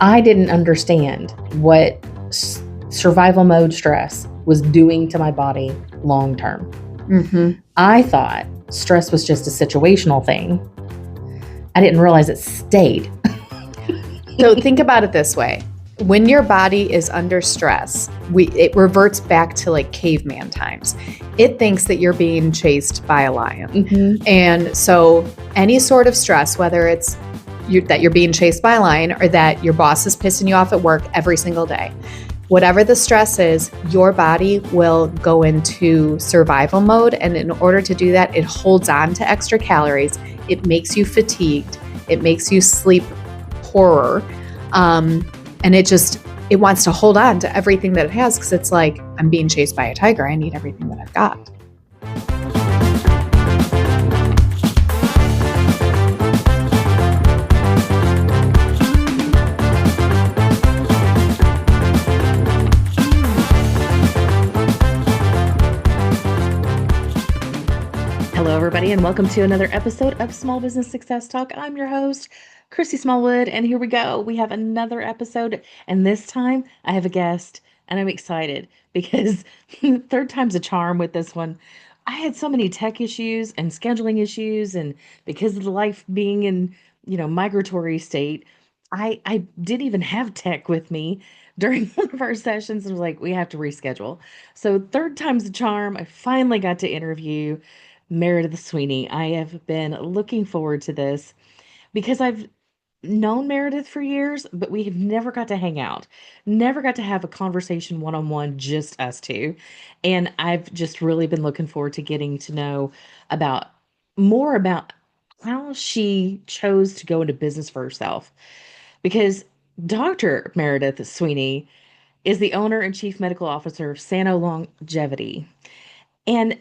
I didn't understand what survival mode stress was doing to my body long term. Mm-hmm. I thought stress was just a situational thing. I didn't realize it stayed. So think about it this way. When your body is under stress, it reverts back to like caveman times. It thinks that you're being chased by a lion. Mm-hmm. And so any sort of stress, whether it's that you're being chased by a lion or that your boss is pissing you off at work every single day, whatever the stress is, your body will go into survival mode. And in order to do that, it holds on to extra calories. It makes you fatigued. It makes you sleep poorer. And it wants to hold on to everything that it has because it's like, I'm being chased by a tiger. I need everything that I've got. Hello, everybody, and welcome to another episode of Small Business Success Talk. I'm your host, Christy Smallwood, and here we go. We have another episode, and this time I have a guest, and I'm excited because third time's a charm with this one. I had so many tech issues and scheduling issues, and because of the life being in, migratory state, I didn't even have tech with me during one of our sessions. I was like, we have to reschedule. So third time's a charm. I finally got to interview Meredith Sweeney. I have been looking forward to this because I've known Meredith for years, but we have never got to hang out, never got to have a conversation one-on-one, just us two. And I've just really been looking forward to getting to know more about how she chose to go into business for herself. Because Dr. Meredith Sweeney is the owner and chief medical officer of Sano Longevity. And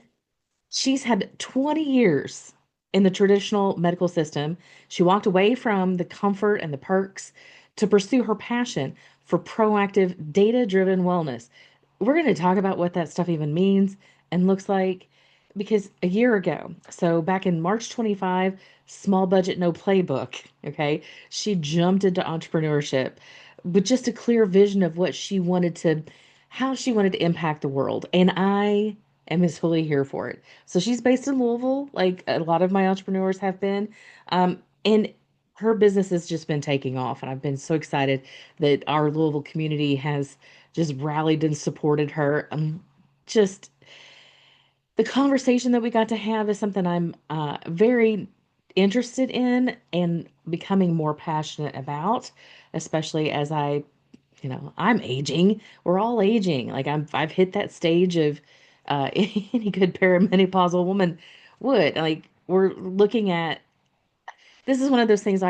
she's had 20 years in the traditional medical system. She walked away from the comfort and the perks to pursue her passion for proactive, data-driven wellness. We're going to talk about what that stuff even means and looks like, because a year ago, so back in March 25, small budget, no playbook, okay, she jumped into entrepreneurship with just a clear vision of how she wanted to impact the world. And I am fully here for it. So she's based in Louisville, like a lot of my entrepreneurs have been. And her business has just been taking off. And I've been so excited that our Louisville community has just rallied and supported her. Just the conversation that we got to have is something I'm very interested in and becoming more passionate about, especially as I'm aging. We're all aging. Like I've hit that stage of any good perimenopausal woman would. Like we're looking at, this is one of those things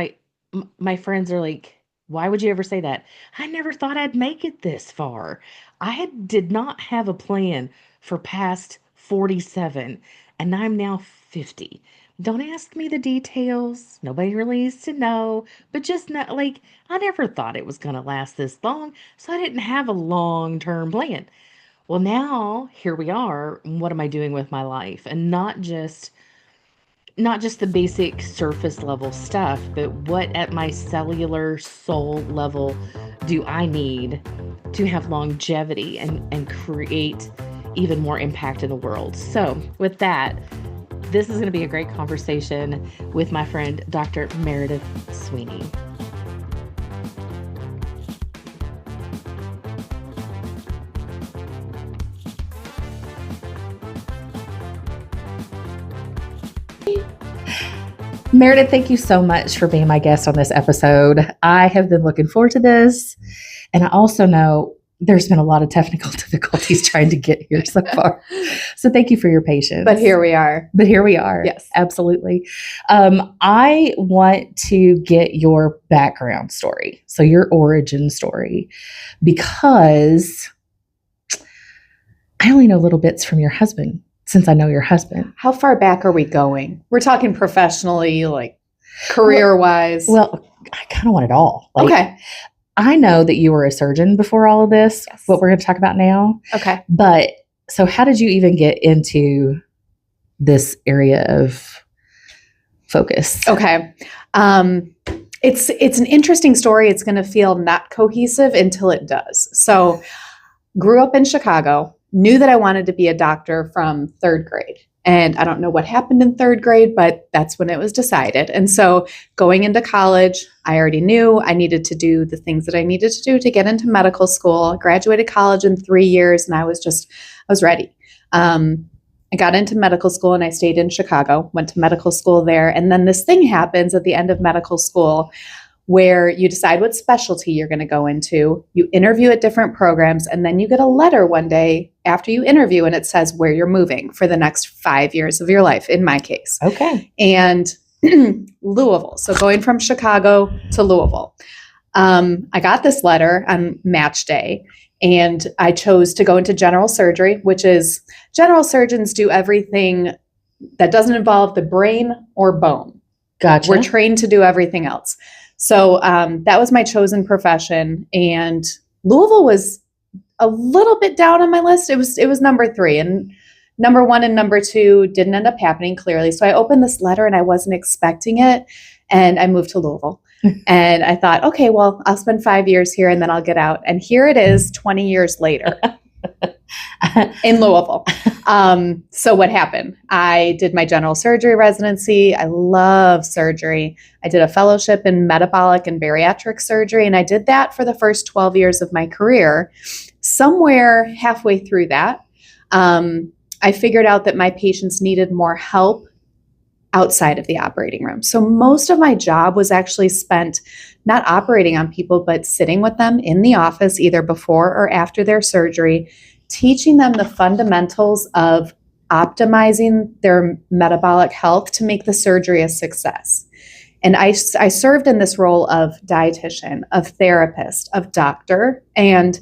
my friends are like, why would you ever say that? I never thought I'd make it this far. Did not have a plan for past 47, and I'm now 50. Don't ask me the details. Nobody really needs to know, but just not like, I never thought it was going to last this long, so I didn't have a long-term plan. Well, now here we are. What am I doing with my life? And not just the basic surface level stuff, but what at my cellular soul level do I need to have longevity and create even more impact in the world. So with that, this is going to be a great conversation with my friend, Dr. Meredith Sweeney. Meredith, thank you so much for being my guest on this episode. I have been looking forward to this. And I also know there's been a lot of technical difficulties trying to get here so far. So thank you for your patience. But here we are. Yes, absolutely. I want to get your background story. So your origin story, because I only know little bits from your husband. Since I know your husband. How far back are we going? We're talking professionally, like career-wise. Well, I kind of want it all. Okay. I know that you were a surgeon before all of this, yes. What we're going to talk about now. Okay. But so how did you even get into this area of focus? Okay. It's an interesting story. It's going to feel not cohesive until it does. So grew up in Chicago, knew that I wanted to be a doctor from third grade. And I don't know what happened in third grade, but that's when it was decided. And so going into college, I already knew I needed to do the things that I needed to do to get into medical school. I graduated college in 3 years and I was ready. I got into medical school and I stayed in Chicago, went to medical school there. And then this thing happens at the end of medical school where you decide what specialty you're going to go into. You interview at different programs, and then you get a letter one day after you interview, and it says where you're moving for the next 5 years of your life, in my case. Okay. And Louisville. So going from Chicago to Louisville. I got this letter on match day, and I chose to go into general surgery, which is general surgeons do everything that doesn't involve the brain or bone. Gotcha. We're trained to do everything else. So that was my chosen profession. And Louisville was a little bit down on my list. It was number 3. And number 1 and number 2 didn't end up happening, clearly. So I opened this letter and I wasn't expecting it. And I moved to Louisville. And I thought, okay, well, I'll spend 5 years here and then I'll get out. And here it is 20 years later in Louisville. So what happened? I did my general surgery residency. I love surgery. I did a fellowship in metabolic and bariatric surgery, and I did that for the first 12 years of my career. Somewhere halfway through that, I figured out that my patients needed more help outside of the operating room. So most of my job was actually spent not operating on people, but sitting with them in the office, either before or after their surgery, teaching them the fundamentals of optimizing their metabolic health to make the surgery a success. And I served in this role of dietitian, of therapist, of doctor, and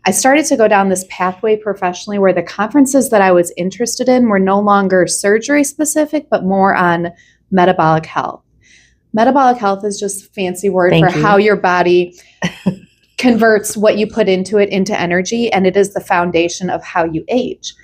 I started to go down this pathway professionally where the conferences that I was interested in were no longer surgery specific, but more on metabolic health. Metabolic health is just a fancy word for how your body converts what you put into it into energy, and it is the foundation of how you age.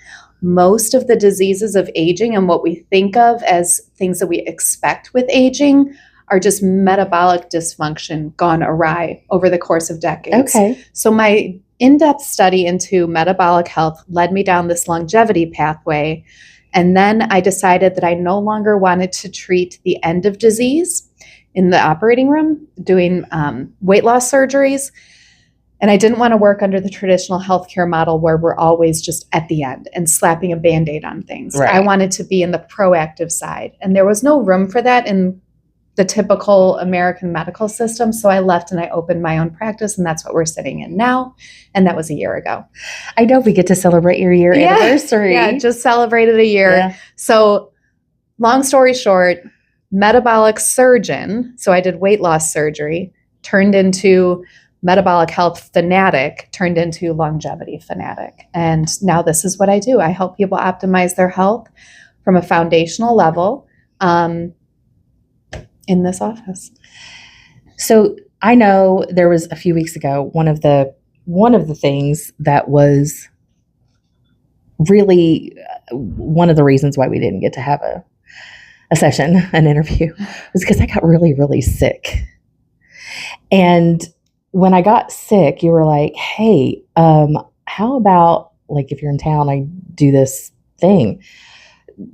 Most of the diseases of aging and what we think of as things that we expect with aging are just metabolic dysfunction gone awry over the course of decades. Okay. So my in-depth study into metabolic health led me down this longevity pathway. And then I decided that I no longer wanted to treat the end of disease in the operating room, doing weight loss surgeries. And I didn't want to work under the traditional healthcare model where we're always just at the end and slapping a Band-Aid on things. Right. I wanted to be in the proactive side. And there was no room for that in the typical American medical system. So I left and I opened my own practice, and that's what we're sitting in now. And that was a year ago. I know we get to celebrate your year anniversary. Yeah, just celebrated a year. Yeah. So long story short, metabolic surgeon. So I did weight loss surgery, turned into metabolic health fanatic, turned into longevity fanatic. And now this is what I do. I help people optimize their health from a foundational level. In this office. So I know there was a few weeks ago, one of the things that was really one of the reasons why we didn't get to have a session, an interview, was because I got really, really sick. And when I got sick, you were like, hey, how about, like, if you're in town, I do this thing.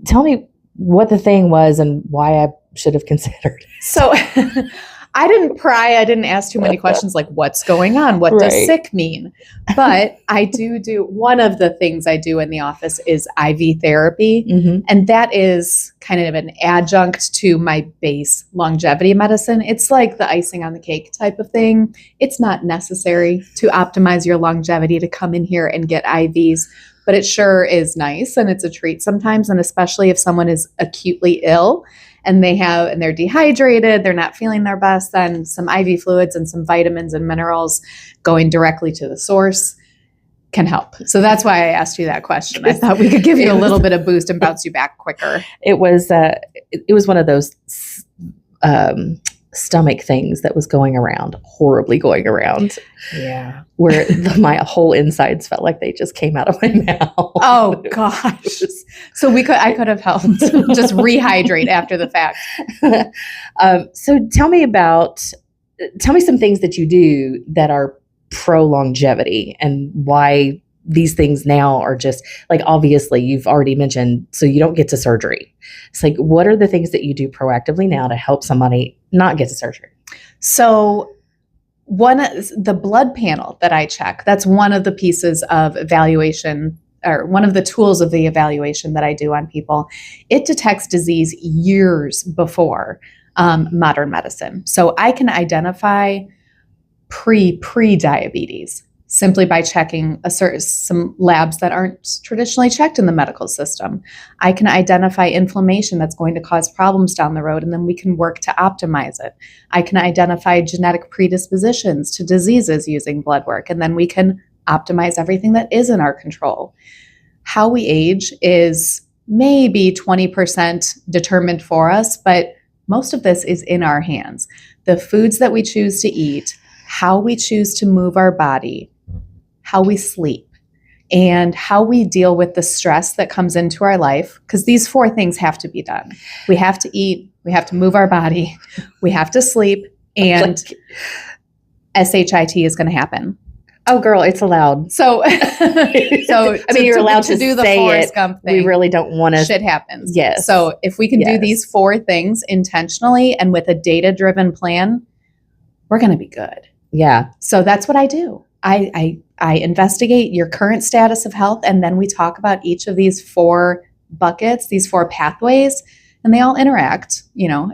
Tell me what the thing was and why I should have considered. So I didn't pry. I didn't ask too many questions like, what's going on? What does sick mean? But I do one of the things I do in the office is IV therapy. Mm-hmm. And that is kind of an adjunct to my base longevity medicine. It's like the icing on the cake type of thing. It's not necessary to optimize your longevity to come in here and get IVs, but it sure is nice. And it's a treat sometimes. And especially if someone is acutely ill and they're dehydrated, they're not feeling their best, then some IV fluids and some vitamins and minerals going directly to the source can help. So that's why I asked you that question. I thought we could give you a little bit of boost and bounce you back quicker. It was one of those stomach things that was horribly going around. Yeah. Where my whole insides felt like they just came out of my mouth. Oh gosh. So I could have helped just rehydrate after the fact. So tell me about tell me some things that you do that are pro longevity and why these things now are just like, obviously you've already mentioned, so you don't get to surgery. It's like, what are the things that you do proactively now to help somebody not get to surgery? So the blood panel that I check, that's one of the pieces of evaluation, or one of the tools of the evaluation that I do on people. It detects disease years before modern medicine. So I can identify pre-diabetes simply by checking some labs that aren't traditionally checked in the medical system. I can identify inflammation that's going to cause problems down the road, and then we can work to optimize it. I can identify genetic predispositions to diseases using blood work, and then we can optimize everything that is in our control. How we age is maybe 20% determined for us, but most of this is in our hands. The foods that we choose to eat, how we choose to move our body, how we sleep, and how we deal with the stress that comes into our life, because these 4 things have to be done. We have to eat, we have to move our body, we have to sleep, and SHIT is going to happen. Oh, girl, it's allowed. So, you're allowed to do the say Forrest it. Gump thing. We really don't want to. Shit happens. Yes. So if we can do these 4 things intentionally and with a data-driven plan, we're going to be good. Yeah. So that's what I do. I investigate your current status of health, and then we talk about each of these 4 buckets, these 4 pathways, and they all interact,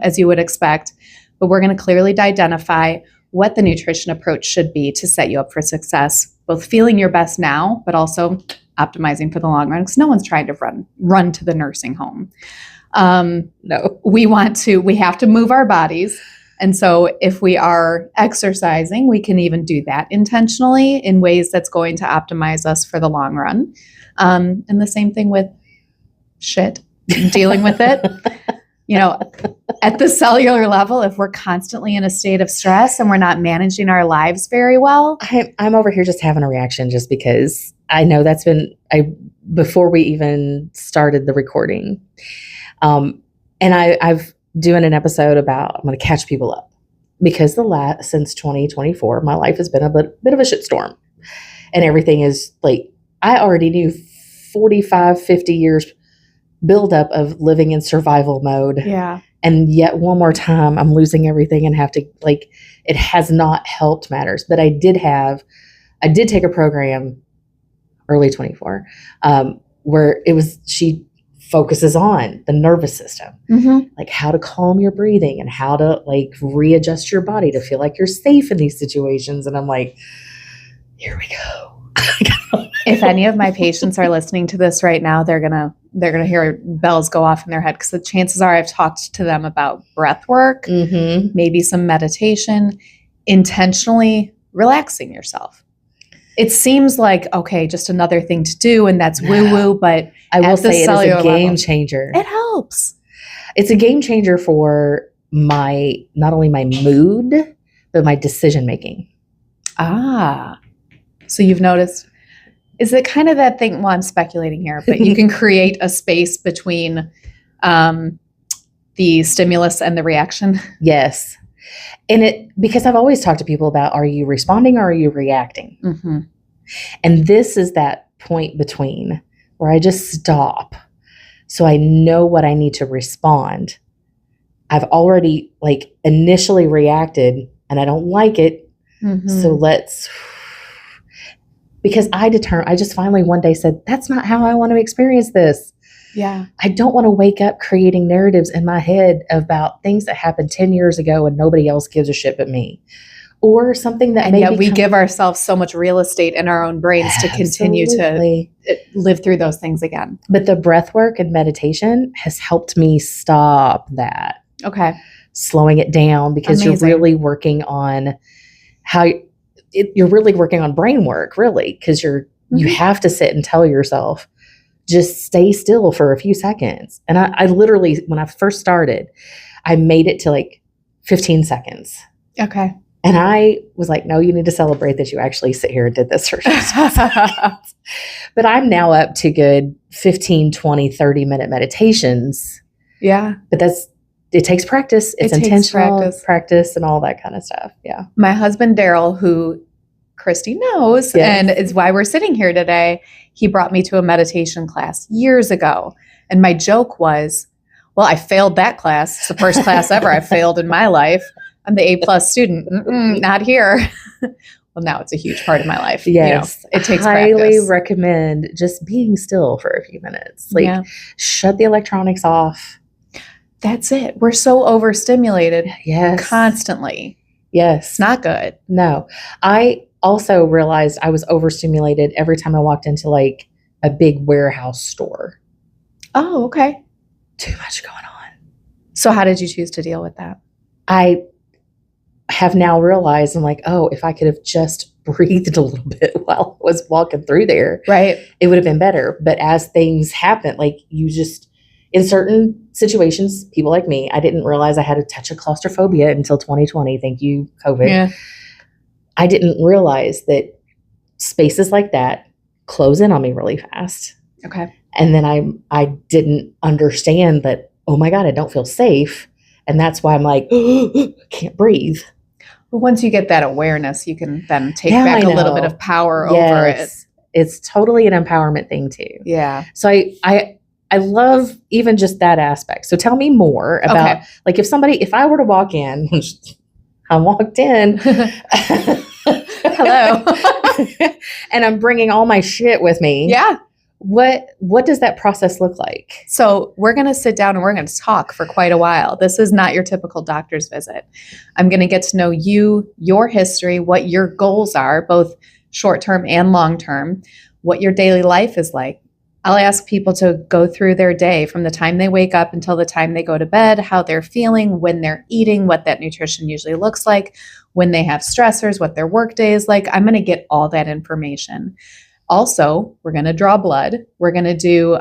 as you would expect. But we're going to clearly identify what the nutrition approach should be to set you up for success, both feeling your best now, but also optimizing for the long run, because no one's trying to run to the nursing home. No, we have to move our bodies. And so if we are exercising, we can even do that intentionally in ways that's going to optimize us for the long run. And the same thing with shit, dealing with it. At the cellular level, if we're constantly in a state of stress and we're not managing our lives very well. I'm over here just having a reaction just because I know that's been, before we even started the recording. And I've doing an episode about, I'm going to catch people up, because since 2024, my life has been a bit of a shitstorm, and everything is like, I already knew 45, 50 years buildup of living in survival mode. Yeah. And yet one more time, I'm losing everything and have to, it has not helped matters. But I did take a program early 24, where she focuses on the nervous system, like how to calm your breathing and how to readjust your body to feel like you're safe in these situations. And I'm like, here we go. If any of my patients are listening to this right now, they're gonna hear bells go off in their head, because the chances are I've talked to them about breath work, maybe some meditation, intentionally relaxing yourself. It seems like, okay, just another thing to do, and that's woo-woo, but I will say it is a game changer. It helps. It's a game changer for not only my mood, but my decision-making. So you've noticed, is it kind of that thing, well, I'm speculating here, but you can create a space between the stimulus and the reaction? Yes. And because I've always talked to people about, are you responding or are you reacting? Mm-hmm. And this is that point between where I just stop. So I know what I need to respond. I've already initially reacted and I don't like it. Mm-hmm. So because I just finally one day said, that's not how I want to experience this. Yeah. I don't want to wake up creating narratives in my head about things that happened 10 years ago and nobody else gives a shit but me. Or something that we give ourselves so much real estate in our own brains to continue to live through those things again. But the breath work and meditation has helped me stop that. Okay. Slowing it down, because Amazing. You're really working on you're really working on brain work, really, because you have to sit and tell yourself, just stay still for a few seconds. And I literally, when I first started, I made it to 15 seconds. Okay. And I was like, no, you need to celebrate that you actually sit here and did this for 15 seconds. But I'm now up to good 15, 20, 30-minute meditations. Yeah. But it takes practice. It's takes intentional practice and all that kind of stuff. Yeah. My husband, Daryl, who Christy knows, and is why we're sitting here today, he brought me to a meditation class years ago. And my joke was, well, I failed that class. It's the first class ever I failed in my life. I'm the A+ student. Not here. Well, now it's a huge part of my life. Yes. It takes highly practice. recommend just being still for a few minutes. Like shut the electronics off. That's it. We're so overstimulated. Yes. Constantly. Yes. It's not good. No. I also realized I was overstimulated every time I walked into like a big warehouse store. Oh, okay. Too much going on. So how did you choose to deal with that? I have now realized, I'm like, oh, if I could have just breathed a little bit while I was walking through there, right, it would have been better. But as things happen, like you just, in certain situations, people like me, I didn't realize I had a touch of claustrophobia until 2020. Thank you, COVID. Yeah. I didn't realize that spaces like that close in on me really fast. Okay. And then I didn't understand that, oh my God, I don't feel safe. And that's why I'm like, can't breathe. But once you get that awareness, you can then take back a little bit of power over it. It's totally an empowerment thing too. Yeah. So I love even just that aspect. So tell me more about like if I were to walk in, I walked in. Hello. And I'm bringing all my shit with me. Yeah. What does that process look like? So we're going to sit down and we're going to talk for quite a while. This is not your typical doctor's visit. I'm going to get to know you, your history, what your goals are, both short-term and long-term, what your daily life is like. I'll ask people to go through their day from the time they wake up until the time they go to bed, how they're feeling, when they're eating, what that nutrition usually looks like, when they have stressors, what their work day is like. I'm going to get all that information. Also, we're going to draw blood. We're going to do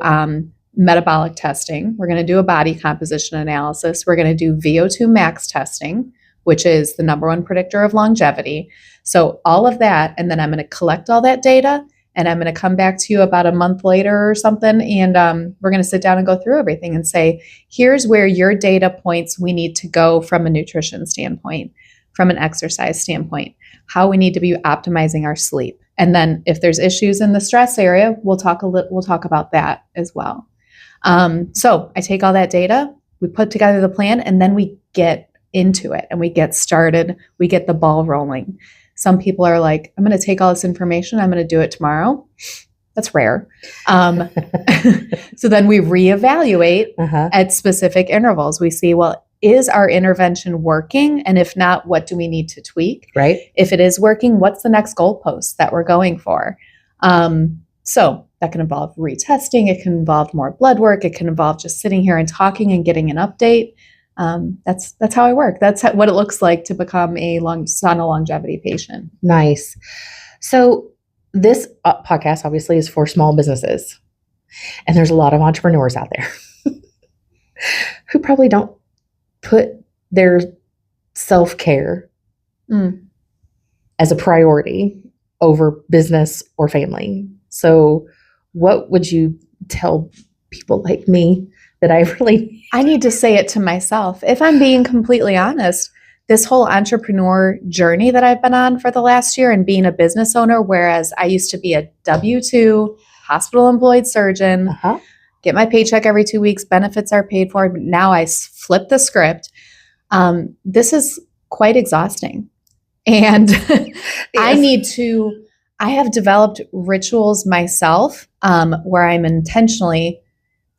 metabolic testing. We're going to do a body composition analysis. We're going to do VO2 max testing, which is the number one predictor of longevity. So all of that, and then I'm going to collect all that data, and I'm going to come back to you about a month later or something, and we're going to sit down and go through everything and say, here's where your data points we need to go from a nutrition standpoint, from an exercise standpoint, how we need to be optimizing our sleep. And then if there's issues in the stress area, we'll talk about that as well. So I take all that data, we put together the plan, and then we get into it and we get started. We get the ball rolling. Some people are like, I'm going to take all this information, I'm going to do it tomorrow. That's rare. So then we reevaluate at specific intervals. We see, well, is our intervention working? And if not, what do we need to tweak? Right. If it is working, what's the next goalpost that we're going for? So that can involve retesting. It can involve more blood work. It can involve just sitting here and talking and getting an update. That's how I work. That's what it looks like to become a longevity patient. Nice. So this podcast obviously is for small businesses, and there's a lot of entrepreneurs out there who probably don't put their self-care as a priority over business or family. So what would you tell people like me that I need to say it to myself? If I'm being completely honest, this whole entrepreneur journey that I've been on for the last year and being a business owner, whereas I used to be a W-2 hospital employed surgeon, get my paycheck every 2 weeks, benefits are paid for. Now I flip the script. This is quite exhausting. And I have developed rituals myself where I'm intentionally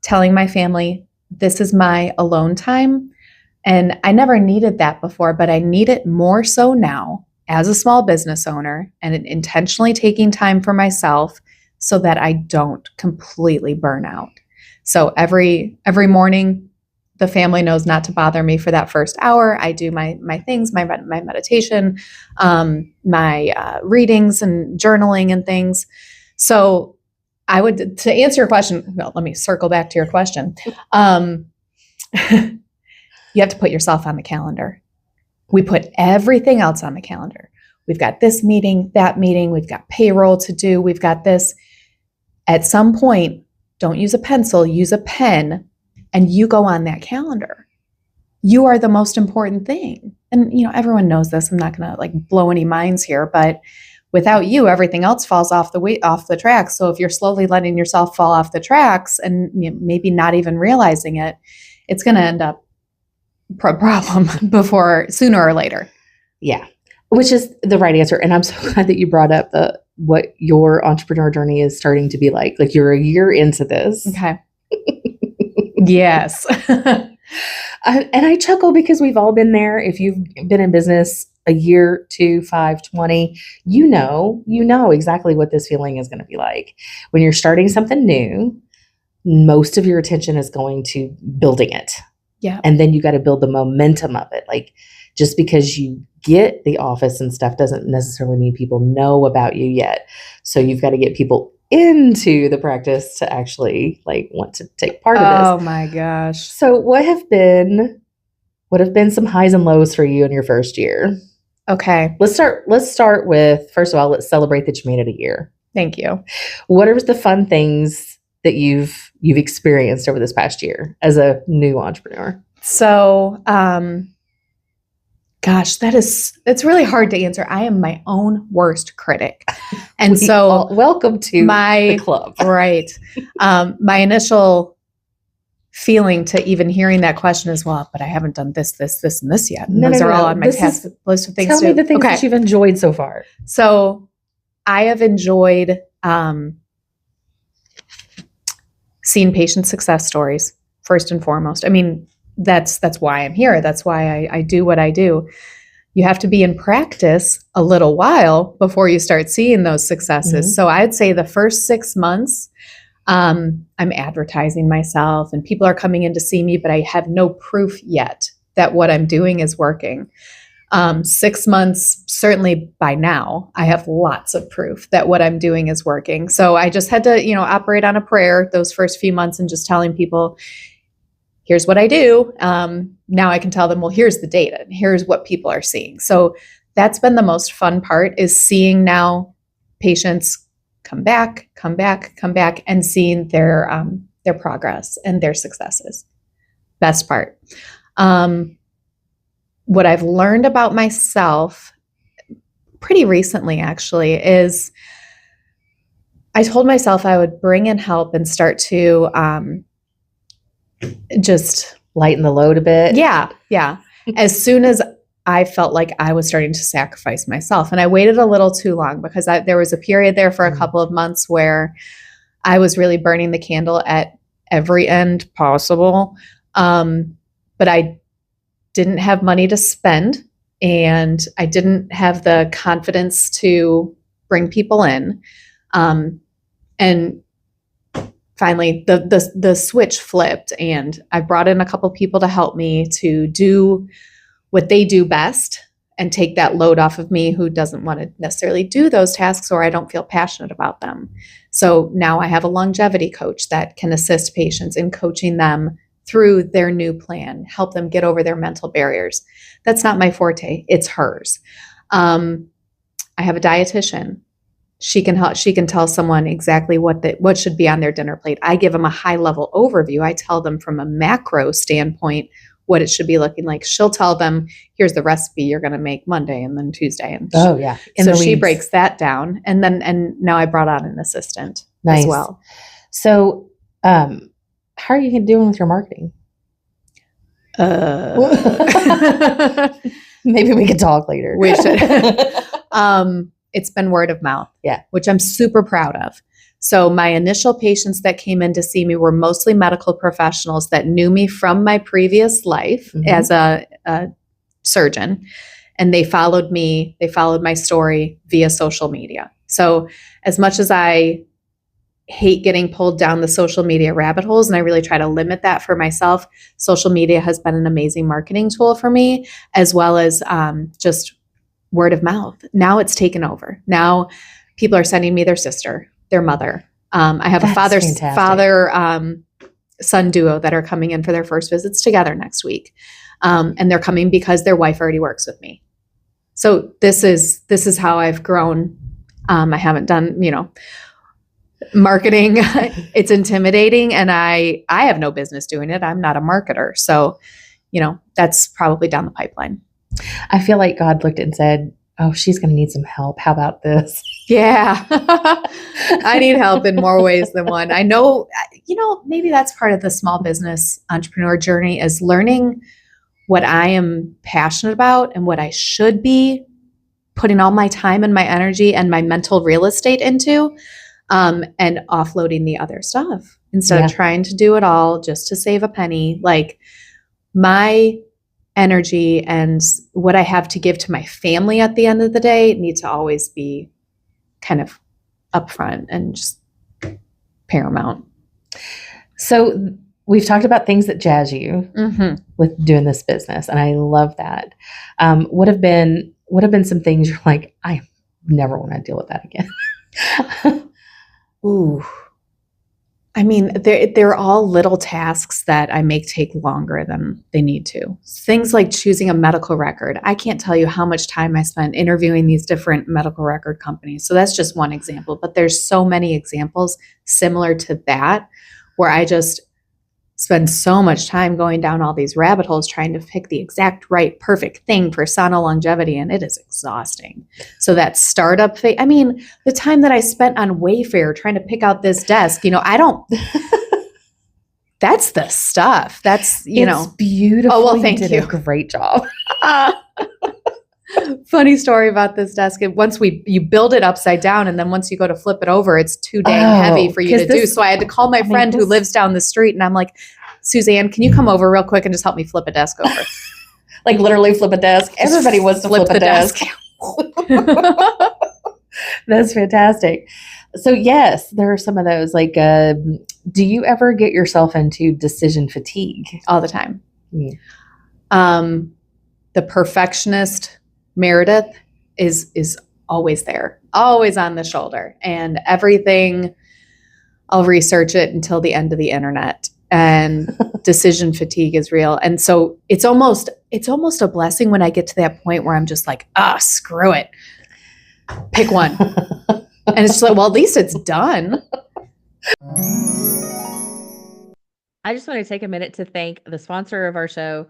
telling my family, this is my alone time. And I never needed that before, but I need it more so now as a small business owner and intentionally taking time for myself so that I don't completely burn out. So every morning, the family knows not to bother me for that first hour. I do my things, my meditation, my readings and journaling and things. So to answer your question, well, let me circle back to your question. You have to put yourself on the calendar. We put everything else on the calendar. We've got this meeting, that meeting, we've got payroll to do, we've got this. At some point, don't use a pencil, use a pen, and you go on that calendar. you are the most important thing. And, everyone knows this. I'm not going to like blow any minds here, but without you, everything else falls off the tracks. So if you're slowly letting yourself fall off the tracks and maybe not even realizing it, it's going to end up a problem sooner or later. Yeah. Which is the right answer. And I'm so glad that you brought up what your entrepreneur journey is starting to be like. Like you're a year into this. Okay. Yes. And I chuckle because we've all been there. If you've been in business a year, 2, 5, 20, you know exactly what this feeling is going to be like. When you're starting something new, most of your attention is going to building it. Yeah. And then you got to build the momentum of it. Like just because you get the office and stuff doesn't necessarily mean people know about you yet. So you've got to get people into the practice to actually like want to take part of this. Oh my gosh. So what have been some highs and lows for you in your first year? Okay. Let's start with, first of all, let's celebrate that you made it a year. Thank you. What are the fun things that you've experienced over this past year as a new entrepreneur? So, gosh, it's really hard to answer. I am my own worst critic. And welcome to the club. Right. My initial feeling to even hearing that question is, well, but I haven't done this, and this yet. And those are all on my task list of things to do. Tell me the things that you've enjoyed so far. So I have enjoyed seeing patient success stories, first and foremost. I mean, that's why I'm here. That's why I do what I do. You have to be in practice a little while before you start seeing those successes. Mm-hmm. So I'd say the first 6 months, I'm advertising myself and people are coming in to see me, but I have no proof yet that what I'm doing is working. 6 months, certainly by now, I have lots of proof that what I'm doing is working. So I just had to, operate on a prayer those first few months and just telling people, here's what I do. Now I can tell them, well, here's the data. Here's what people are seeing. So that's been the most fun part, is seeing now patients come back, and seeing their progress and their successes. Best part. What I've learned about myself pretty recently, actually, is I told myself I would bring in help and start to just lighten the load a bit. Yeah. As soon as I felt like I was starting to sacrifice myself. And I waited a little too long because there was a period there for a couple of months where I was really burning the candle at every end possible. But I didn't have money to spend, and I didn't have the confidence to bring people in. And finally, the switch flipped, and I brought in a couple people to help me to do what they do best and take that load off of me, who doesn't want to necessarily do those tasks, or I don't feel passionate about them. So now I have a longevity coach that can assist patients in coaching them through their new plan, help them get over their mental barriers. That's not my forte, it's hers. I have a dietitian. She can tell someone exactly what should be on their dinner plate. I give them a high level overview. I tell them from a macro standpoint what it should be looking like. She'll tell them, here's the recipe you're going to make Monday and then Tuesday. And so she breaks that down. And now I brought on an assistant as well. So, how are you doing with your marketing? Maybe we could talk later. We should. It's been word of mouth, which I'm super proud of. So my initial patients that came in to see me were mostly medical professionals that knew me from my previous life as a surgeon, and they followed me. They followed my story via social media. So as much as I hate getting pulled down the social media rabbit holes, and I really try to limit that for myself, social media has been an amazing marketing tool for me, as well as just word of mouth. Now it's taken over. Now people are sending me their sister, their mother. I have a father-son duo that are coming in for their first visits together next week. And they're coming because their wife already works with me. So this is how I've grown. I haven't done, marketing. It's intimidating, and I have no business doing it. I'm not a marketer. So, that's probably down the pipeline. I feel like God looked and said, oh, she's going to need some help. How about this? Yeah. I need help in more ways than one. I know, maybe that's part of the small business entrepreneur journey, is learning what I am passionate about and what I should be putting all my time and my energy and my mental real estate into, and offloading the other stuff instead of trying to do it all just to save a penny. Like, my energy and what I have to give to my family at the end of the day need to always be kind of upfront and just paramount. So we've talked about things that jazz you with doing this business, and I love that. What have been some things you're like, I never want to deal with that again? Ooh. I mean, they're all little tasks that I make take longer than they need to. Things like choosing a medical record. I can't tell you how much time I spent interviewing these different medical record companies. So that's just one example, but there's so many examples similar to that, where I just spend so much time going down all these rabbit holes trying to pick the exact right perfect thing for sauna longevity, and it is exhausting. So that startup phase, I mean, the time that I spent on Wayfair trying to pick out this desk, I don't that's the stuff. That's, it's beautiful. Oh, well, thank you. A great job. Funny story about this desk. Once you build it upside down, and then once you go to flip it over, it's too dang heavy for you to do. So I had to call my friend who lives down the street, and I'm like, Suzanne, can you come over real quick and just help me flip a desk over? Like, literally flip a desk. Everybody wants to flip a desk. That's fantastic. So yes, there are some of those. Like, do you ever get yourself into decision fatigue? All the time. The perfectionist Meredith is always there, always on the shoulder, and everything, I'll research it until the end of the internet, and decision fatigue is real. And so it's almost a blessing when I get to that point where I'm just like, screw it. Pick one. And it's just like, well, at least it's done. I just want to take a minute to thank the sponsor of our show,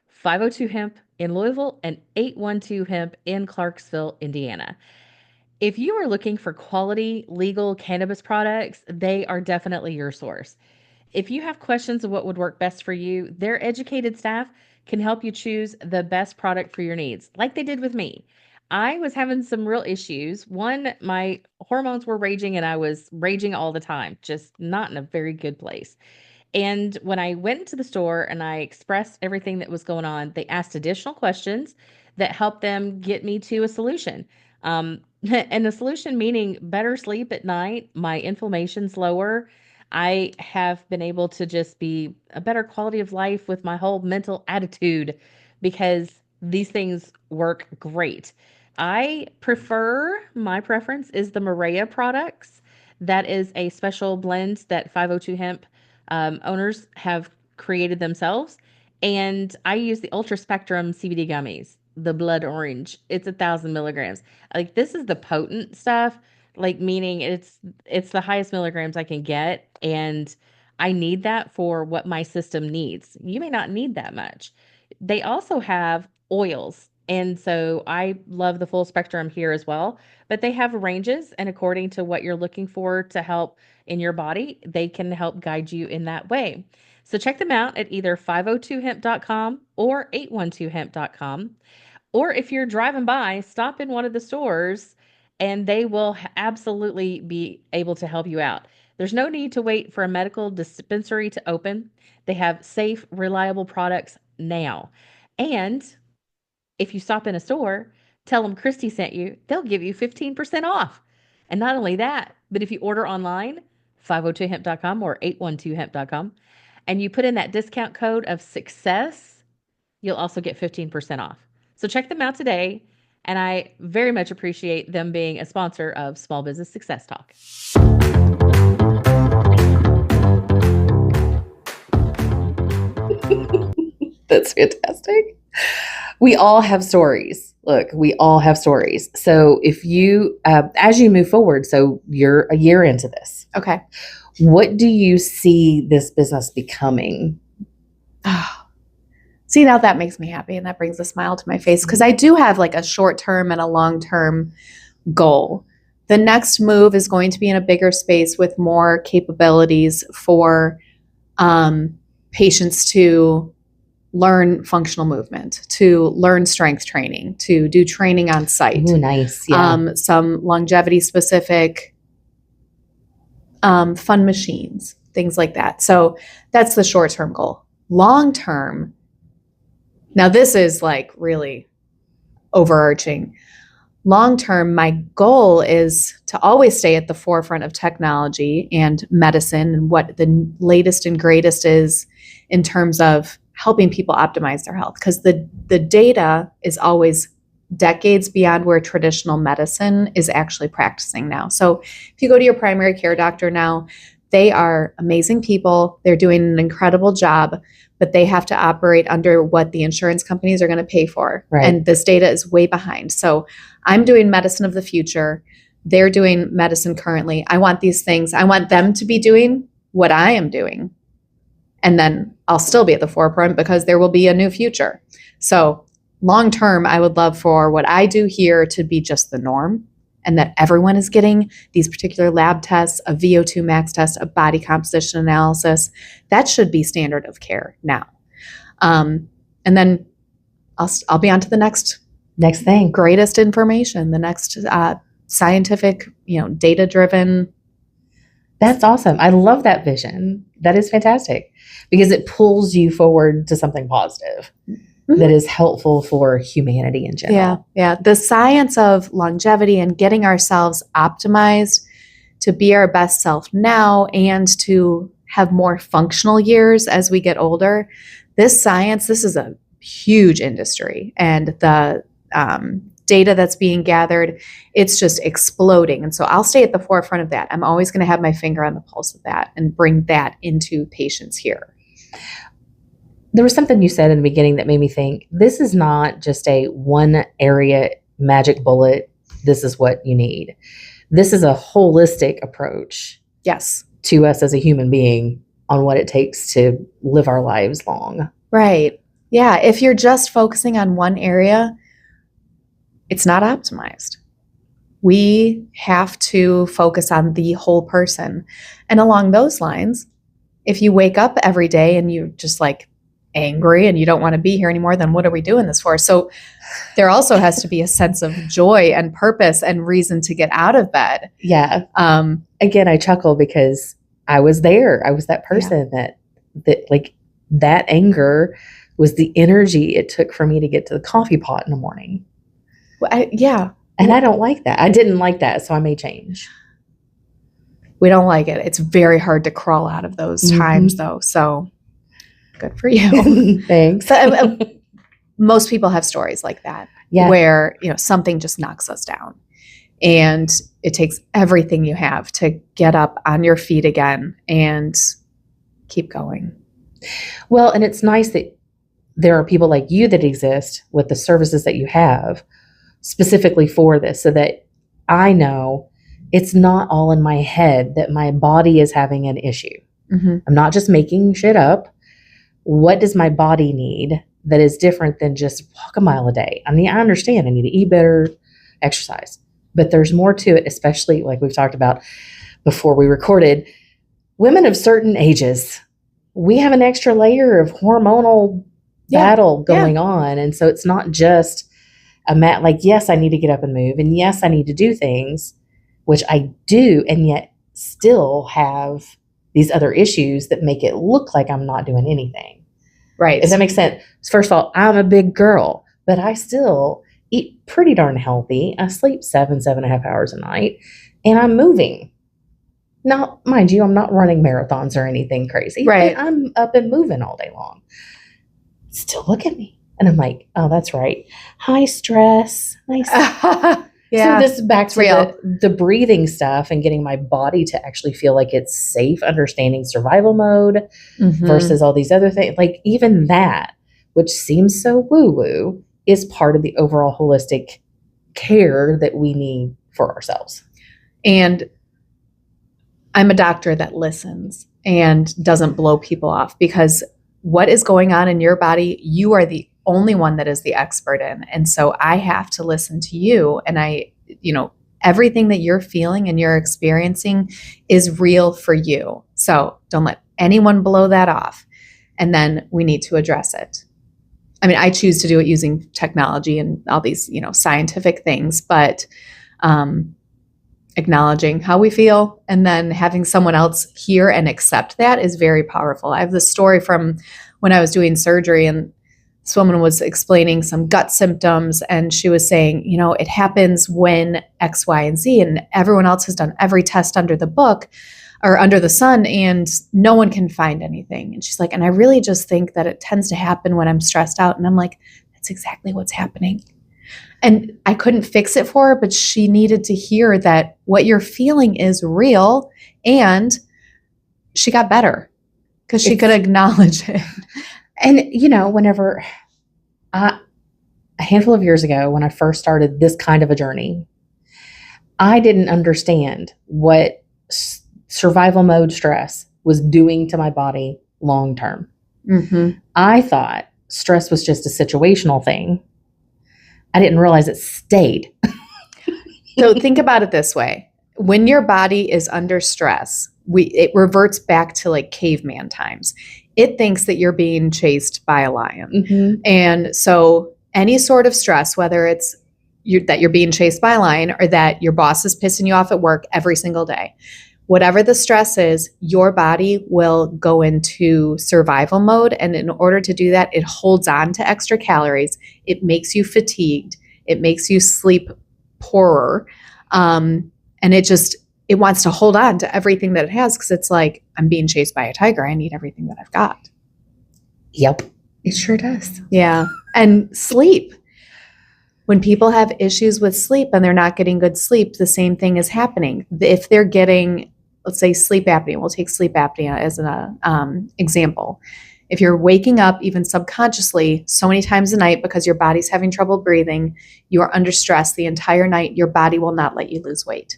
502 Hemp in Louisville and 812 Hemp in Clarksville, Indiana. If you are looking for quality legal cannabis products, they are definitely your source. If you have questions of what would work best for you, their educated staff can help you choose the best product for your needs, like they did with me. I was having some real issues. One, my hormones were raging, and I was raging all the time, just not in a very good place. And when I went to the store and I expressed everything that was going on, they asked additional questions that helped them get me to a solution. And the solution meaning better sleep at night, my inflammation's lower. I have been able to just be a better quality of life with my whole mental attitude because these things work great. My preference is the Maria products. That is a special blend that 502 Hemp owners have created themselves. And I use the Ultra Spectrum CBD gummies, the blood orange. It's 1,000 milligrams. Like, this is the potent stuff, like, meaning it's the highest milligrams I can get. And I need that for what my system needs. You may not need that much. They also have oils. And so I love the full spectrum here as well, but they have ranges, and according to what you're looking for to help in your body, they can help guide you in that way. So check them out at either 502hemp.com or 812hemp.com. Or if you're driving by, stop in one of the stores and they will absolutely be able to help you out. There's no need to wait for a medical dispensary to open. They have safe, reliable products now. And if you stop in a store, tell them Christy sent you, they'll give you 15% off. And not only that, but if you order online, 502hemp.com or 812hemp.com, and you put in that discount code of success, you'll also get 15% off. So check them out today. And I very much appreciate them being a sponsor of Small Business Success Talk. That's fantastic. We all have stories. Look, we all have stories. So if you, as you move forward, so you're a year into this. Okay. What do you see this business becoming? See, now that makes me happy and that brings a smile to my face because I do have like a short-term and a long-term goal. The next move is going to be in a bigger space with more capabilities for patients to learn functional movement, to learn strength training, to do training on site. Ooh, nice. Yeah. Some longevity specific fun machines, things like that. So that's the short-term goal. Long-term, now this is like really overarching. Long-term, my goal is to always stay at the forefront of technology and medicine and what the latest and greatest is in terms of helping people optimize their health. Because the data is always decades beyond where traditional medicine is actually practicing now. So if you go to your primary care doctor now, they are amazing people. They're doing an incredible job, but they have to operate under what the insurance companies are going to pay for. Right. And this data is way behind. So I'm doing medicine of the future. They're doing medicine currently. I want these things. I want them to be doing what I am doing. And then I'll still be at the forefront because there will be a new future. So long term, I would love for what I do here to be just the norm and that everyone is getting these particular lab tests, a VO2 max test, a body composition analysis. That should be standard of care now. And then I'll be on to the next thing. Greatest information, the next scientific, data-driven. That's awesome. I love that vision. That is fantastic because it pulls you forward to something positive. Mm-hmm. That is helpful for humanity in general. Yeah. The science of longevity and getting ourselves optimized to be our best self now and to have more functional years as we get older. This is a huge industry, and the data that's being gathered, it's just exploding. And so I'll stay at the forefront of that. I'm always going to have my finger on the pulse of that and bring that into patients here. There was something you said in the beginning that made me think this is not just a one area magic bullet. This is what you need. This is a holistic approach. Yes. To us as a human being on what it takes to live our lives long. Right. Yeah. If you're just focusing on one area, it's not optimized. We have to focus on the whole person. And along those lines, if you wake up every day and you're just like angry and you don't want to be here anymore, then what are we doing this for? So there also has to be a sense of joy and purpose and reason to get out of bed. Yeah. Again, I chuckle because I was there. I was that person that like that anger was the energy it took for me to get to the coffee pot in the morning. Well, And I don't like that. I didn't like that. So I may change. We don't like it. It's very hard to crawl out of those times though. So good for you. Thanks. Most people have stories like that where, something just knocks us down and it takes everything you have to get up on your feet again and keep going. Well, and it's nice that there are people like you that exist with the services that you have specifically for this, so that I know it's not all in my head that my body is having an issue. Mm-hmm. I'm not just making shit up. What does my body need that is different than just walk a mile a day? I mean, I understand I need to eat better, exercise, but there's more to it, especially like we've talked about before we recorded. Women of certain ages, we have an extra layer of hormonal battle going on. And so it's not just yes, I need to get up and move. And yes, I need to do things, which I do, and yet still have these other issues that make it look like I'm not doing anything. Right. Does that make sense? First of all, I'm a big girl, but I still eat pretty darn healthy. I sleep 7.5 hours a night, and I'm moving. Now, mind you, I'm not running marathons or anything crazy. Right. But I'm up and moving all day long. Still look at me. And I'm like, oh, that's right. High stress. Nice. So this is back to the breathing stuff and getting my body to actually feel like it's safe, understanding survival mode versus all these other things. Like even that, which seems so woo-woo, is part of the overall holistic care that we need for ourselves. And I'm a doctor that listens and doesn't blow people off, because what is going on in your body, you are the only one that is the expert in. And so I have to listen to you. And everything that you're feeling and you're experiencing is real for you. So don't let anyone blow that off. And then we need to address it. I mean, I choose to do it using technology and all these, scientific things, but acknowledging how we feel and then having someone else hear and accept that is very powerful. I have this story from when I was doing surgery, and this woman was explaining some gut symptoms, and she was saying, it happens when X, Y, and Z, and everyone else has done every test under the book or under the sun, and no one can find anything. And she's like, and I really just think that it tends to happen when I'm stressed out. And I'm like, that's exactly what's happening. And I couldn't fix it for her, but she needed to hear that what you're feeling is real. And she got better because she could acknowledge it. And, whenever a handful of years ago, when I first started this kind of a journey, I didn't understand what survival mode stress was doing to my body long term. Mm-hmm. I thought stress was just a situational thing. I didn't realize it stayed. So think about it this way. When your body is under stress, it reverts back to like caveman times. It thinks that you're being chased by a lion. Mm-hmm. And so any sort of stress, whether it's that you're being chased by a lion or that your boss is pissing you off at work every single day, whatever the stress is, your body will go into survival mode. And in order to do that, it holds on to extra calories. It makes you fatigued. It makes you sleep poorer. And it wants to hold on to everything that it has because it's like, I'm being chased by a tiger. I need everything that I've got. Yep, it sure does. Yeah. And sleep. When people have issues with sleep and they're not getting good sleep, the same thing is happening. If they're getting, let's say, sleep apnea, we'll take sleep apnea as an example. If you're waking up even subconsciously so many times a night because your body's having trouble breathing, you are under stress the entire night, your body will not let you lose weight.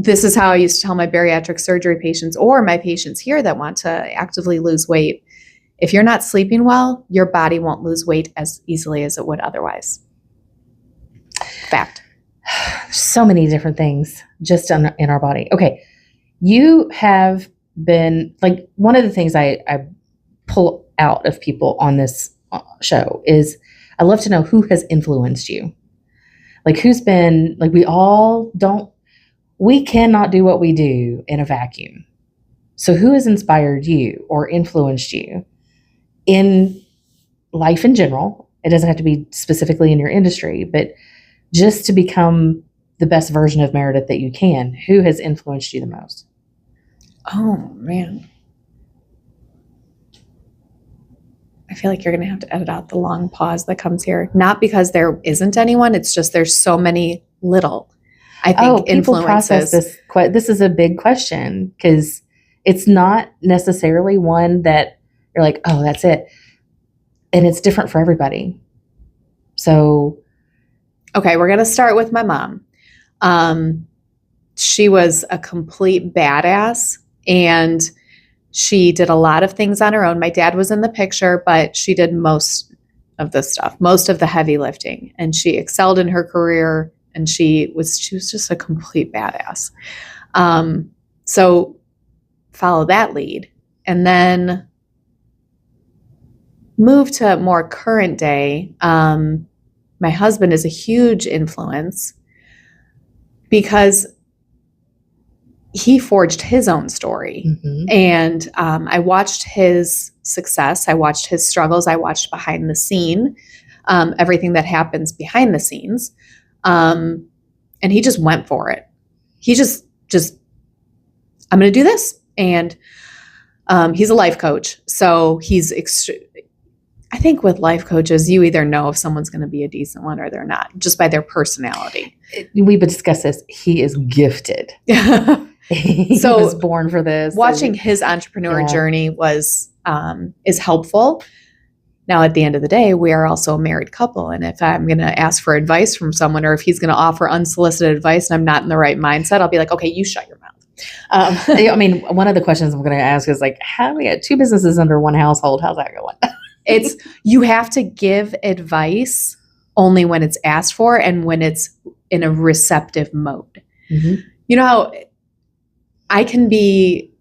This is how I used to tell my bariatric surgery patients or my patients here that want to actively lose weight. If you're not sleeping well, your body won't lose weight as easily as it would otherwise. Fact. So many different things just in our body. Okay. You have been, like, one of the things I pull out of people on this show is I love to know who has influenced you. Like, who's been, like, we cannot do what we do in a vacuum. So who has inspired you or influenced you in life in general? It doesn't have to be specifically in your industry, but just to become the best version of Meredith that you can. Who has influenced you the most? Oh, man. I feel like you're going to have to edit out the long pause that comes here. Not because there isn't anyone. It's just there's so many little, I think, people process influences. This is a big question because it's not necessarily one that you're like, oh, that's it. And it's different for everybody. So. Okay, we're going to start with my mom. She was a complete badass and she did a lot of things on her own. My dad was in the picture, but she did most of the stuff, most of the heavy lifting, and she excelled in her career, and she was just a complete badass. So follow that lead, and then move to more current day. My husband is a huge influence because he forged his own story. Mm-hmm. And I watched his success. I watched his struggles. I watched behind the scene, everything that happens behind the scenes. And he just went for it. He just I'm going to do this. And he's a life coach. So he's I think with life coaches, you either know if someone's going to be a decent one or they're not, just by their personality. We've discussed this. He is gifted. He was born for this. Watching his entrepreneur journey is helpful. Now, at the end of the day, we are also a married couple. And if I'm going to ask for advice from someone, or if he's going to offer unsolicited advice and I'm not in the right mindset, I'll be like, okay, you shut your mouth. I mean, one of the questions I'm going to ask is like, how do we get two businesses under one household? How's that going? You have to give advice only when it's asked for and when it's in a receptive mode. Mm-hmm. You know how I can be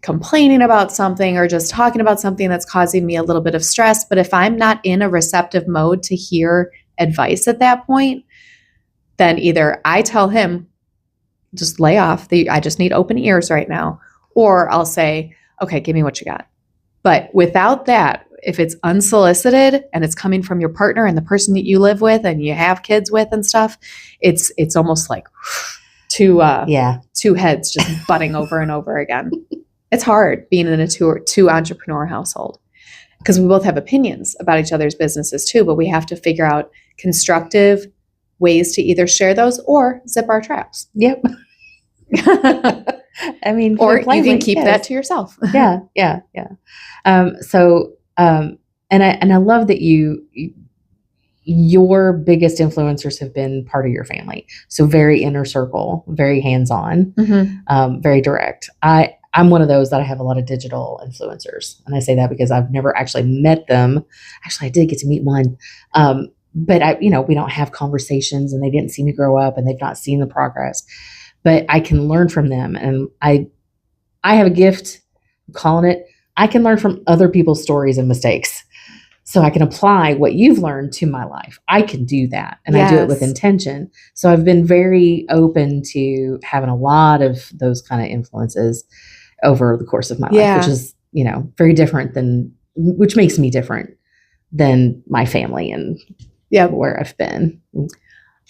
complaining about something or just talking about something that's causing me a little bit of stress, but if I'm not in a receptive mode to hear advice at that point, then either I tell him, just lay off, I just need open ears right now, or I'll say, okay, give me what you got. But without that, if it's unsolicited and it's coming from your partner and the person that you live with and you have kids with and stuff, it's almost like two heads just butting over and over again. It's hard being in a two entrepreneur household because we both have opinions about each other's businesses too, but we have to figure out constructive ways to either share those or zip our traps. Yep. I mean, or you can keep that to yourself. Yeah. And I love that your biggest influencers have been part of your family. So very inner circle, very hands-on, very direct. I'm one of those that I have a lot of digital influencers. And I say that because I've never actually met them. Actually, I did get to meet one. But we don't have conversations and they didn't see me grow up and they've not seen the progress, but I can learn from them. And I have a gift, I'm calling it, I can learn from other people's stories and mistakes. So I can apply what you've learned to my life. I can do that. And I do it with intention. So I've been very open to having a lot of those kind of influences over the course of my life, which is, very different which makes me different than my family and where I've been.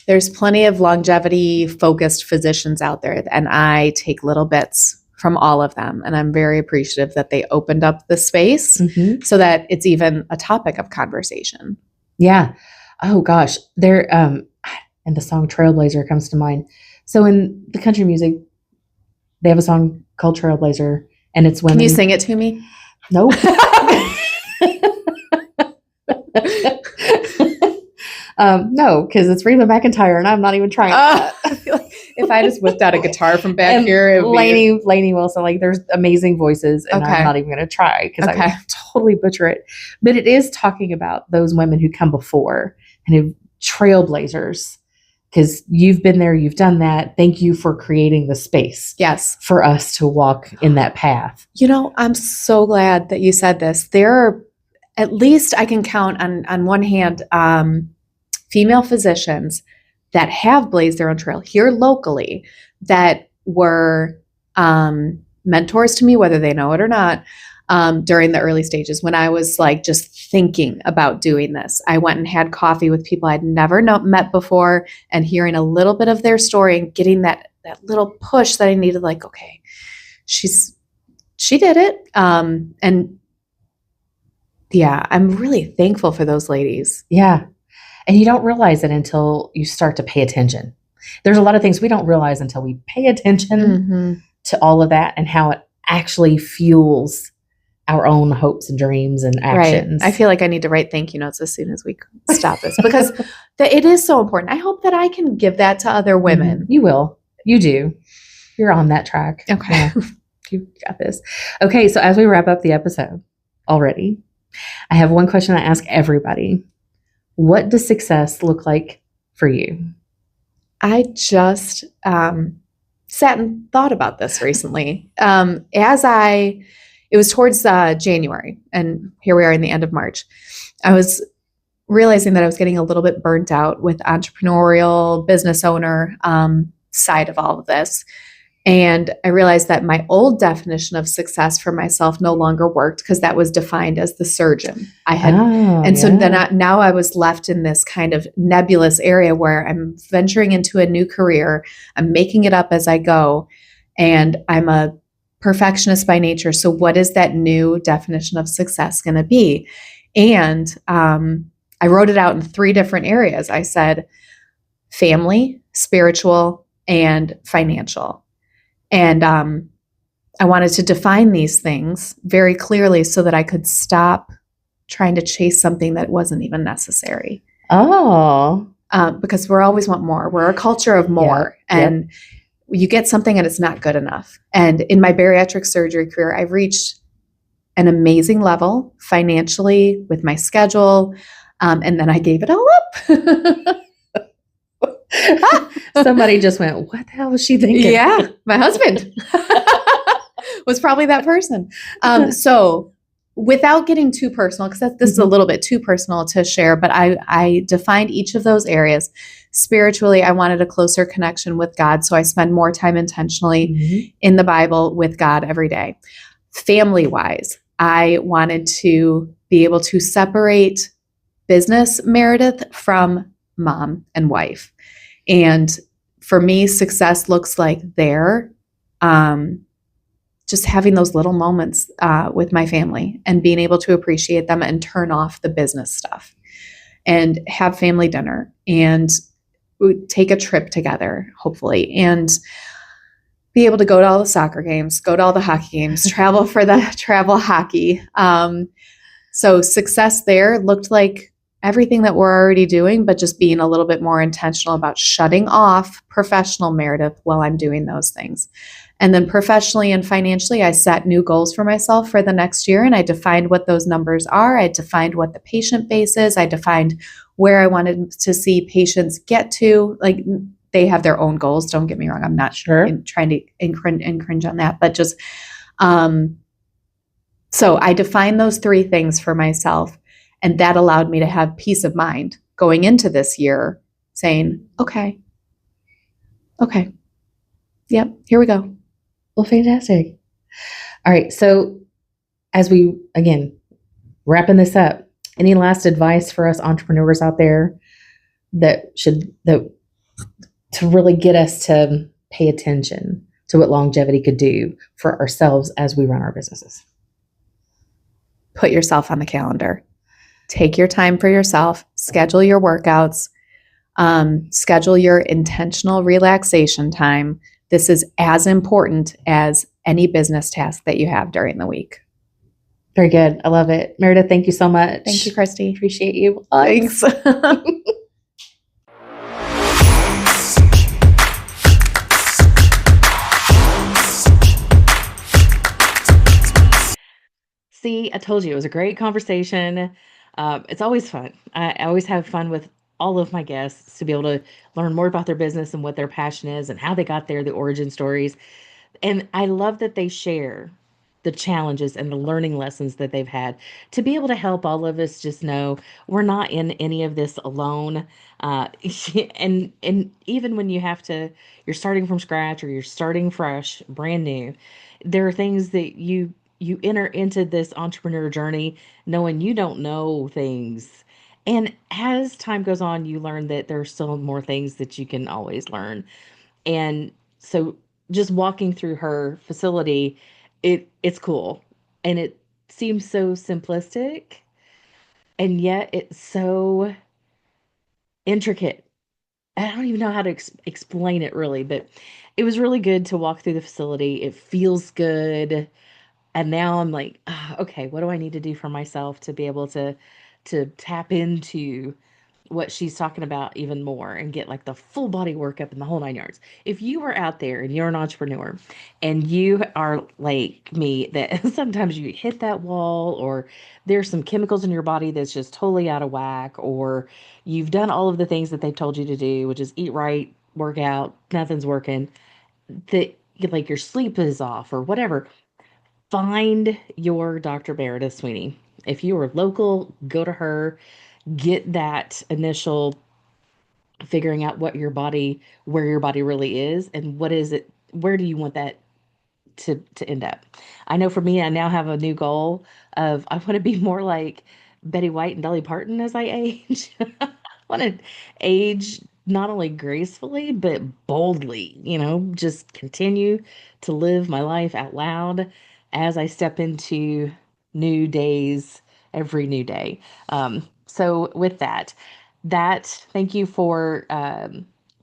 There's plenty of longevity focused physicians out there, and I take little bits from all of them. And I'm very appreciative that they opened up the space so that it's even a topic of conversation. Yeah. Oh gosh. There, and the song Trailblazer comes to mind. So in the country music, they have a song called Trailblazer and it's women. Can you sing it to me? Nope. No, because it's Reba McEntire and I'm not even trying. I feel like if I just whipped out a guitar from back here, it would Lainey Wilson, like there's amazing voices and I'm not even going to try because I would totally butcher it. But it is talking about those women who come before and have trailblazers because you've been there, you've done that. Thank you for creating the space. Yes. For us to walk in that path. I'm so glad that you said this. There are, at least I can count on one hand, female physicians that have blazed their own trail here locally that were mentors to me, whether they know it or not, during the early stages when I was like just thinking about doing this. I went and had coffee with people I'd never met before and hearing a little bit of their story and getting that little push that I needed, like, okay, she did it. And yeah, I'm really thankful for those ladies. Yeah. And you don't realize it until you start to pay attention. There's a lot of things we don't realize until we pay attention to all of that and how it actually fuels our own hopes and dreams and actions. Right. I feel like I need to write thank you notes as soon as we stop this because it is so important. I hope that I can give that to other women. You will. You do. You're on that track. Okay. Yeah. You got this. Okay. So as we wrap up the episode already, I have one question I ask everybody. What does success look like for you? I just sat and thought about this recently. It was towards January, and here we are in the end of March. I was realizing that I was getting a little bit burnt out with entrepreneurial business owner side of all of this. And I realized that my old definition of success for myself no longer worked because that was defined as the surgeon I had. So then now I was left in this kind of nebulous area where I'm venturing into a new career. I'm making it up as I go. And I'm a perfectionist by nature. So what is that new definition of success going to be? And I wrote it out in 3 different areas. I said family, spiritual, and financial. And I wanted to define these things very clearly so that I could stop trying to chase something that wasn't even necessary. Oh. Because we always want more. We're a culture of more. And you get something and it's not good enough. And in my bariatric surgery career, I've reached an amazing level financially with my schedule. And then I gave it all up. Somebody just went, what the hell was she thinking? Yeah, my husband was probably that person. So without getting too personal, because this is a little bit too personal to share, but I defined each of those areas. Spiritually, I wanted a closer connection with God. So I spend more time intentionally in the Bible with God every day. Family-wise, I wanted to be able to separate business Meredith from mom and wife. And for me, success looks like just having those little moments with my family and being able to appreciate them and turn off the business stuff and have family dinner and take a trip together, hopefully, and be able to go to all the soccer games, go to all the hockey games, travel for the travel hockey. So success there looked like everything that we're already doing, but just being a little bit more intentional about shutting off professional Meredith while I'm doing those things. And then professionally and financially, I set new goals for myself for the next year, and I defined what those numbers are. I defined what the patient base is. I defined where I wanted to see patients get to. Like, they have their own goals. Don't get me wrong. I'm not trying to cringe on that, but just, so I defined those three things for myself, and that allowed me to have peace of mind going into this year saying, okay, yep, here we go. Well, fantastic. All right. So as we, again, wrapping this up, any last advice for us entrepreneurs out there that to really get us to pay attention to what longevity could do for ourselves as we run our businesses? Put yourself on the calendar. Take your time for yourself. Schedule your workouts. Schedule your intentional relaxation time. This is as important as any business task that you have during the week. Very good. I love it. Meredith, thank you so much. Thank you, Christy. Appreciate you. Thanks. See, I told you it was a great conversation. It's always fun. I always have fun with all of my guests to be able to learn more about their business and what their passion is and how they got there, the origin stories. And I love that they share the challenges and the learning lessons that they've had to be able to help all of us just know we're not in any of this alone. And even when you're starting from scratch or you're starting fresh, brand new, there are things that you enter into this entrepreneur journey knowing you don't know things. And as time goes on, you learn that there's still more things that you can always learn. And so just walking through her facility, it's cool. And it seems so simplistic, and yet it's so intricate. I don't even know how to explain it really, but it was really good to walk through the facility. It feels good. And now I'm like, "Ah, okay, what do I need to do for myself to be able to tap into what she's talking about even more and get like the full body workup and the whole nine yards?" If you are out there and you're an entrepreneur and you are like me, that sometimes you hit that wall, or there's some chemicals in your body that's just totally out of whack, or you've done all of the things that they've told you to do, which is eat right, work out, nothing's working, that like your sleep is off or whatever, find your Dr. Meredith Sweeney. If you are local, go to her, get that initial figuring out where your body really is, and what is it, where do you want that to end up. I know for me, I now have a new goal of I want to be more like Betty White and Dolly Parton as I age. I want to age not only gracefully but boldly, just continue to live my life out loud as I step into new days every new day. So with that, thank you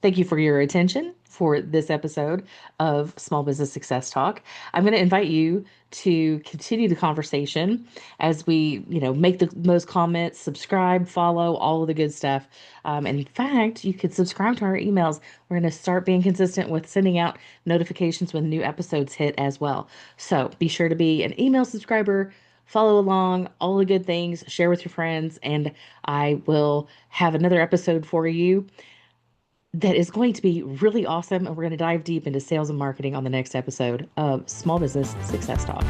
Thank you for your attention for this episode of Small Business Success Talk. I'm going to invite you to continue the conversation as we, make the most comments, subscribe, follow, all of the good stuff. And in fact, you could subscribe to our emails. We're going to start being consistent with sending out notifications when new episodes hit as well. So be sure to be an email subscriber, follow along, all the good things, share with your friends, and I will have another episode for you that is going to be really awesome. And we're going to dive deep into sales and marketing on the next episode of Small Business Success Talk.